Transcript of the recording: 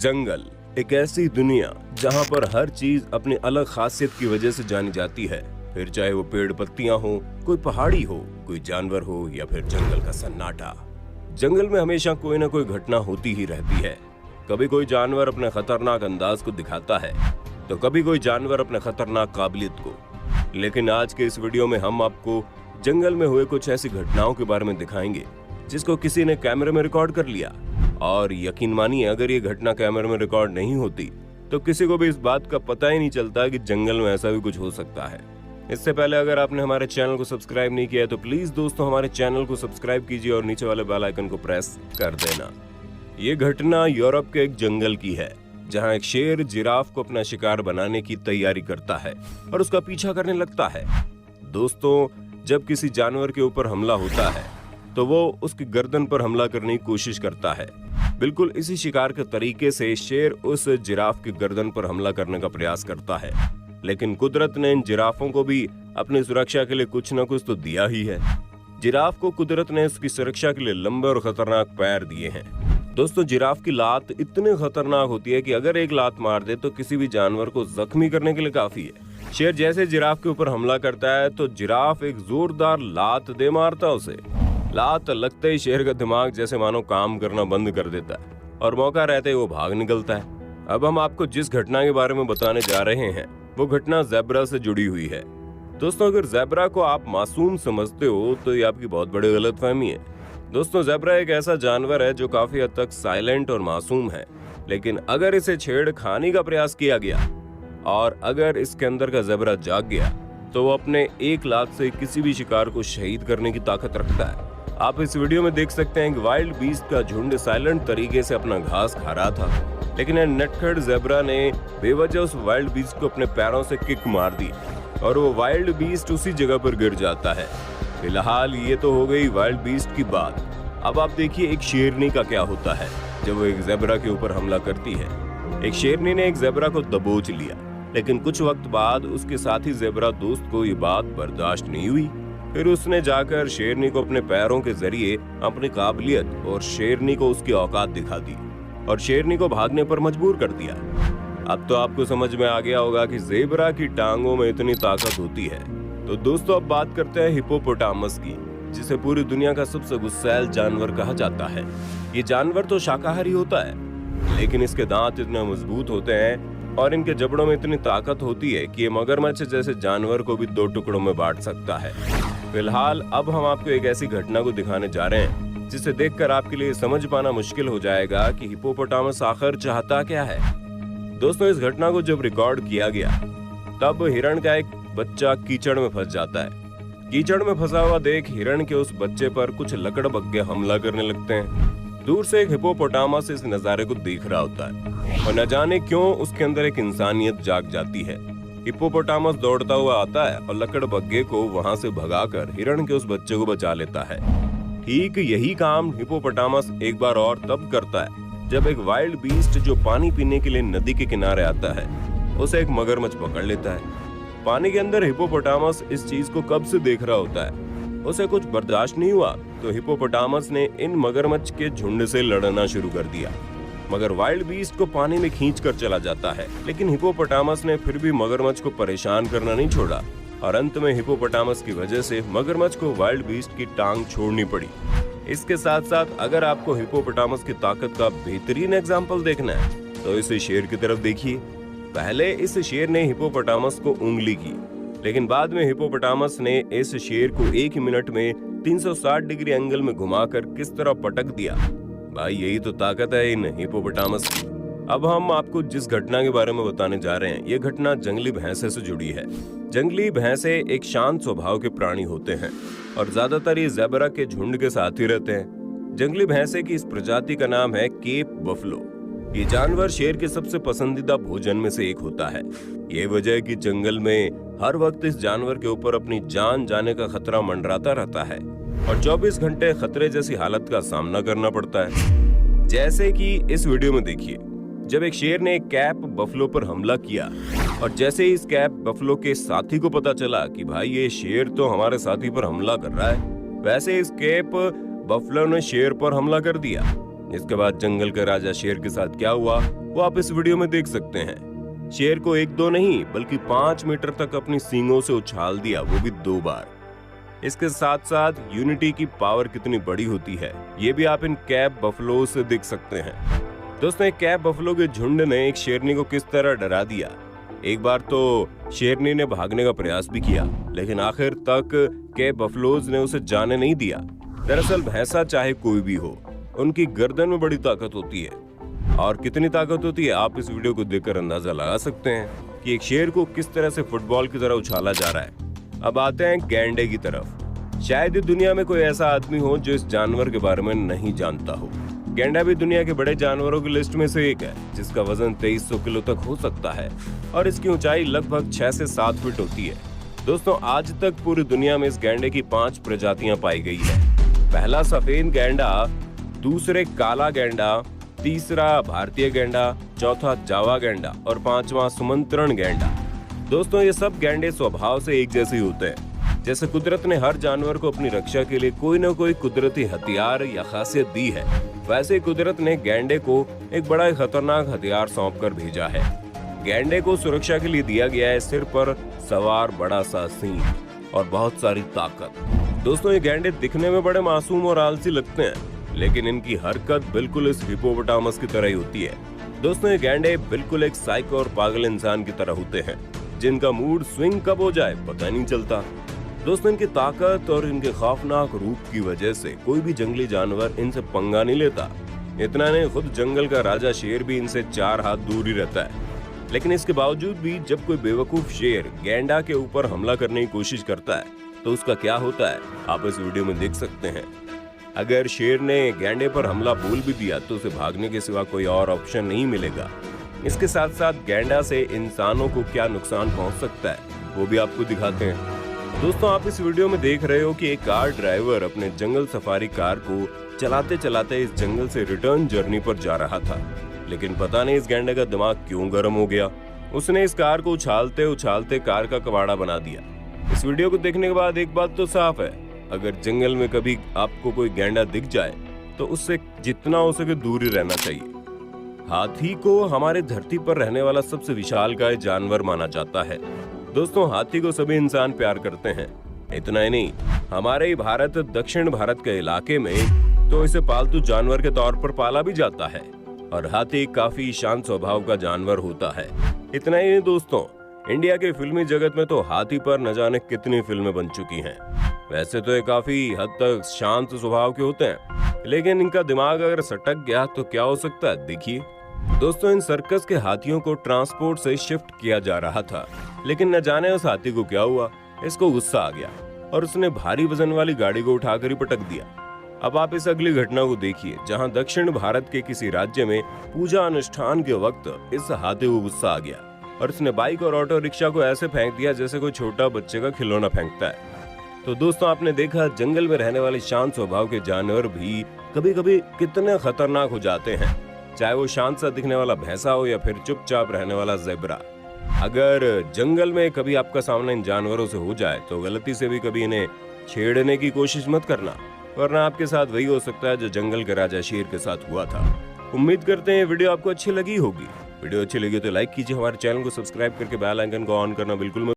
जंगल एक ऐसी दुनिया जहां पर हर चीज अपनी अलग खासियत की वजह से जानी जाती है। फिर चाहे वो पेड़ पत्तियां हो, कोई पहाड़ी हो, कोई जानवर हो या फिर जंगल का सन्नाटा। जंगल में हमेशा कोई ना कोई घटना होती ही रहती है। कभी कोई जानवर अपने खतरनाक अंदाज को दिखाता है तो कभी कोई जानवर अपने खतरनाक काबिलियत को। लेकिन आज के इस वीडियो में हम आपको जंगल में हुए कुछ ऐसी घटनाओं के बारे में दिखाएंगे जिसको किसी ने कैमरे में रिकॉर्ड कर लिया। और यकीन मानिए, अगर ये घटना कैमरे में रिकॉर्ड नहीं होती तो किसी को भी इस बात का पता ही नहीं चलता कि जंगल में ऐसा भी कुछ हो सकता है। इससे पहले अगर आपने हमारे चैनल को सब्सक्राइब नहीं किया है तो प्लीज दोस्तों हमारे चैनल को सब्सक्राइब कीजिए और नीचे वाले बेल आइकन को प्रेस कर देना। ये घटना यूरोप के एक जंगल की है जहां एक शेर जिराफ को अपना शिकार बनाने की तैयारी करता है और उसका पीछा करने लगता है। दोस्तों, जब किसी जानवर के ऊपर हमला होता है तो वो उसकी गर्दन पर हमला करने की कोशिश करता है। बिल्कुल इसी शिकार के तरीके से शेर उस जिराफ की गर्दन पर हमला करने का प्रयास करता है। लेकिन कुदरत ने इन जिराफों को भी अपनी सुरक्षा के लिए कुछ न कुछ तो दिया ही है। जिराफ को कुदरत ने उसकी सुरक्षा के लिए लंबे और खतरनाक पैर दिए हैं। दोस्तों, जिराफ की लात इतनी खतरनाक होती है कि अगर एक लात मार दे तो किसी भी जानवर को जख्मी करने के लिए काफी है। शेर जैसे जिराफ के ऊपर हमला करता है तो जिराफ एक जोरदार लात दे मारता है उसे। लात लगते ही शेर का दिमाग जैसे मानो काम करना बंद कर देता है और मौका रहते ही वो भाग निकलता है। अब हम आपको जिस घटना के बारे में बताने जा रहे हैं वो घटना ज़ेब्रा से जुड़ी हुई है। दोस्तों, अगर ज़ेब्रा को आप मासूम समझते हो तो ये आपकी बहुत बड़ी गलतफहमी है। दोस्तों, ज़ेब्रा एक ऐसा जानवर है जो काफी हद तक साइलेंट और मासूम है। लेकिन अगर इसे छेड़खानी का प्रयास किया गया और अगर इसके अंदर का ज़ेब्रा जाग गया तो वो अपने एक लात से किसी भी शिकार को शहीद करने की ताकत रखता है। आप इस वीडियो में देख सकते हैं कि वाइल्ड बीस्ट का झुंड साइलेंट तरीके से अपना घास खा रहा था, लेकिन नटखट ज़ेब्रा ने बेवजह उस वाइल्ड बीस्ट को अपने पैरों से किक मार दी और वो वाइल्ड बीस्ट उसी जगह पर गिर जाता है। फिलहाल ये तो हो गई वाइल्ड बीस्ट की बात। अब आप देखिए एक शेरनी का क्या होता है जब वो एक ज़ेब्रा के ऊपर हमला करती है। एक शेरनी ने एक ज़ेब्रा को दबोच लिया, लेकिन कुछ वक्त बाद उसके साथी ज़ेब्रा दोस्त को ये बात बर्दाश्त नहीं हुई। फिर उसने जाकर शेरनी को अपने पैरों के जरिए अपनी काबिलियत और शेरनी को उसकी औकात दिखा दी और शेरनी को भागने पर मजबूर कर दिया। अब तो आपको समझ में आ गया होगा कि ज़ेब्रा की टांगों में इतनी ताकत होती है। तो दोस्तों, अब बात करते हैं हिप्पोपोटामस की, जिसे पूरी दुनिया का सबसे गुस्सैल जानवर कहा जाता है। ये जानवर तो शाकाहारी होता है, लेकिन इसके दांत इतने मजबूत होते हैं और इनके जबड़ों में इतनी ताकत होती है कि ये मगरमच्छ जैसे जानवर को भी 2 टुकड़ों में बांट सकता है। फिलहाल अब हम आपको एक ऐसी घटना को दिखाने जा रहे हैं जिसे देखकर आपके लिए समझ पाना मुश्किल हो जाएगा कि हिप्पोपोटामस आखिर चाहता क्या है। दोस्तों, इस घटना को जब रिकॉर्ड किया गया तब हिरण का एक बच्चा कीचड़ में फंस जाता है। कीचड़ में फंसा हुआ देख हिरण के उस बच्चे पर कुछ लकड़बग्गे हमला करने लगते हैं। दूर से एक हिप्पोपोटामस इस नजारे को देख रहा होता है और न जाने क्यों उसके अंदर एक इंसानियत जाग जाती है। हिप्पोपोटामस दौड़ता हुआ आता है और लकड़बग्गे को वहां से भगाकर हिरण के उस बच्चे को बचा लेता है। ठीक यही काम हिप्पोपोटामस एक बार और तब करता है जब एक वाइल्ड बीस्ट जो पानी पीने के लिए नदी के किनारे आता है उसे एक मगरमच्छ पकड़ लेता है। पानी के अंदर हिप्पोपोटामस इस चीज को कब से देख रहा होता है। उसे कुछ बर्दाश्त नहीं हुआ तो हिप्पोपोटामस ने इन मगरमच्छ के झुंड से लड़ना शुरू कर दिया, मगर वाइल्ड बीस्ट को पानी में खींचकर चला जाता है। लेकिन हिप्पोपोटामस ने फिर भी मगरमच्छ को परेशान करना नहीं छोड़ा और अंत में हिप्पोपोटामस की वजह से मगरमच्छ को वाइल्ड बीस्ट की टांग छोड़नी पड़ी। इसके साथ साथ अगर आपको हिप्पोपोटामस की ताकत का बेहतरीन एग्जाम्पल देखना है तो इस शेर की तरफ देखिए। पहले इस शेर ने हिप्पोपोटामस को उंगली की, लेकिन बाद में हिप्पोपोटामस ने इस शेर को 1 मिनट में 360 डिग्री एंगल में घुमाकर किस तरह पटक दिया। भाई, यही तो ताकत है इन हिप्पोपोटामस की। अब हम आपको जिस घटना के बारे में बताने जा रहे हैं ये घटना जंगली भैंसे से जुड़ी है। जंगली भैंसे एक शांत स्वभाव के प्राणी होते हैं और ज्यादातर ये ज़ेब्रा के झुंड के साथ ही रहते हैं। जंगली भैंसे की इस प्रजाति का नाम है केप बफलो। ये जानवर शेर के सबसे पसंदीदा भोजन में से एक होता है। ये वजह है कि जंगल में हर वक्त इस जानवर के ऊपर अपनी जान जाने का खतरा मंडराता रहता है और 24 घंटे खतरे जैसी हालत का सामना करना पड़ता है। जैसे कि इस वीडियो में देखिए, जब एक शेर ने एक कैप बफलो पर हमला किया और जैसे ही इस कैप बफलो के साथी को पता चला कि भाई ये शेर तो हमारे साथी पर हमला कर रहा है, वैसे इस कैप बफलो ने शेर पर हमला कर दिया। इसके बाद जंगल के राजा शेर के साथ क्या हुआ वो आप इस वीडियो में देख सकते हैं। शेर को 1-2 नहीं बल्कि 5 मीटर तक अपनी सींगों से उछाल दिया, वो भी 2 बार। इसके साथ साथ यूनिटी की पावर कितनी बड़ी होती है ये भी आप इन कैप बफलो से देख सकते हैं। दोस्तों, एक कैप बफलो के झुंड ने एक शेरनी को किस तरह डरा दिया। एक बार तो शेरनी ने भागने का प्रयास भी किया, लेकिन आखिर तक कैप बफलोज ने उसे जाने नहीं दिया। दरअसल भैंसा चाहे कोई भी हो, उनकी गर्दन में बड़ी ताकत होती है। और कितनी ताकत होती है आप इस वीडियो को देखकर अंदाजा लगा सकते हैं कि एक शेर को किस तरह से फुटबॉल की तरह उछाला जा रहा है। अब आते हैं गैंडे की तरफ। शायद दुनिया में कोई ऐसा आदमी हो जो इस जानवर के बारे में नहीं जानता हो। गैंडा भी दुनिया के बड़े जानवरों की लिस्ट में से एक है, जिसका वजन 2300 किलो तक हो सकता है और इसकी ऊंचाई लगभग 6 से 7 फीट होती है। दोस्तों, आज तक पूरी दुनिया में इस गैंडे की 5 प्रजातियां पाई गई है। पहला सफेद गैंडा, दूसरे काला गैंडा, तीसरा भारतीय गैंडा, चौथा जावा गैंडा और 5वां सुमंत्रण गैंडा। दोस्तों, ये सब गैंडे स्वभाव से एक जैसे ही होते हैं। जैसे कुदरत ने हर जानवर को अपनी रक्षा के लिए कोई न कोई कुदरती हथियार या खासियत दी है, वैसे कुदरत ने गैंडे को एक बड़ा ही खतरनाक हथियार सौंप कर भेजा है। गैंडे को सुरक्षा के लिए दिया गया है सिर पर सवार बड़ा सा सींग और बहुत सारी ताकत। दोस्तों, ये गैंडे दिखने में बड़े मासूम और आलसी लगते हैं, लेकिन इनकी हरकत बिल्कुल इस हिपोपोटामस की तरह ही होती है। दोस्तों, ये गैंडे बिल्कुल एक साइको और पागल इंसान की तरह होते हैं, जिनका मूड स्विंग कब हो जाए पता नहीं चलता। दोस्तों, इनकी ताकत और इनके खौफनाक रूप की वजह से कोई भी जंगली जानवर इनसे पंगा नहीं लेता। इतना नहीं, खुद जंगल का राजा शेर भी इनसे 4 हाथ दूर ही रहता है। लेकिन इसके बावजूद भी जब कोई बेवकूफ शेर गैंडा के ऊपर हमला करने की कोशिश करता है तो उसका क्या होता है आप इस वीडियो में देख सकते हैं। अगर शेर ने गैंडे पर हमला बोल भी दिया तो उसे भागने के सिवा कोई और ऑप्शन नहीं मिलेगा। इसके साथ साथ गैंडा से इंसानों को क्या नुकसान पहुंच सकता है वो भी आपको दिखाते हैं। दोस्तों, आप इस वीडियो में देख रहे हो कि एक कार ड्राइवर अपने जंगल सफारी कार को चलाते चलाते इस जंगल से रिटर्न जर्नी पर जा रहा था, लेकिन पता नहीं इस गैंडे का दिमाग क्यों गर्म हो गया। उसने इस कार को उछालते उछालते कार का कबाड़ा बना दिया। इस वीडियो को देखने के बाद एक बात तो साफ है, अगर जंगल में कभी आपको कोई गैंडा दिख जाए तो उससे जितना हो सके दूर ही रहना चाहिए। हाथी को हमारे धरती पर रहने वाला सबसे विशालकाय जानवर माना जाता है। दोस्तों, हाथी को सभी इंसान प्यार करते हैं। इतना ही नहीं, हमारे ही भारत दक्षिण भारत के इलाके में तो इसे पालतू जानवर के तौर पर पाला भी जाता है और हाथी काफी शांत स्वभाव का जानवर होता है। इतना ही नहीं दोस्तों, इंडिया के फिल्मी जगत में तो हाथी पर न जाने कितनी फिल्में बन चुकी हैं। वैसे तो ये काफी हद तक शांत स्वभाव के होते हैं, लेकिन इनका दिमाग अगर सटक गया तो क्या हो सकता है देखिए। दोस्तों, इन सर्कस के हाथियों को ट्रांसपोर्ट से शिफ्ट किया जा रहा था, लेकिन न जाने उस हाथी को क्या हुआ, इसको गुस्सा आ गया और उसने भारी वजन वाली गाड़ी को उठाकर ही पटक दिया। अब आप इस अगली घटना को देखिए, जहां दक्षिण भारत के किसी राज्य में पूजा अनुष्ठान के वक्त इस हाथी को गुस्सा आ गया और उसने बाइक और ऑटो रिक्शा को ऐसे फेंक दिया जैसे कोई छोटा बच्चे का खिलौना फेंकता है। तो दोस्तों, आपने देखा जंगल में रहने वाले शांत स्वभाव के जानवर भी कभी कभी कितने खतरनाक हो जाते हैं, चाहे वो शांत सा दिखने वाला भैंसा हो या फिर चुपचाप रहने वाला ज़ेब्रा। अगर जंगल में कभी आपका सामना इन जानवरों से हो जाए तो गलती से भी कभी इन्हें छेड़ने की कोशिश मत करना, वरना आपके साथ वही हो सकता है जो जंगल के राजा शेर के साथ हुआ था। उम्मीद करते हैं वीडियो आपको अच्छी लगी होगी। वीडियो अच्छी लगी तो लाइक कीजिए, हमारे चैनल को सब्सक्राइब करके बेल आइकन को ऑन करना बिल्कुल मत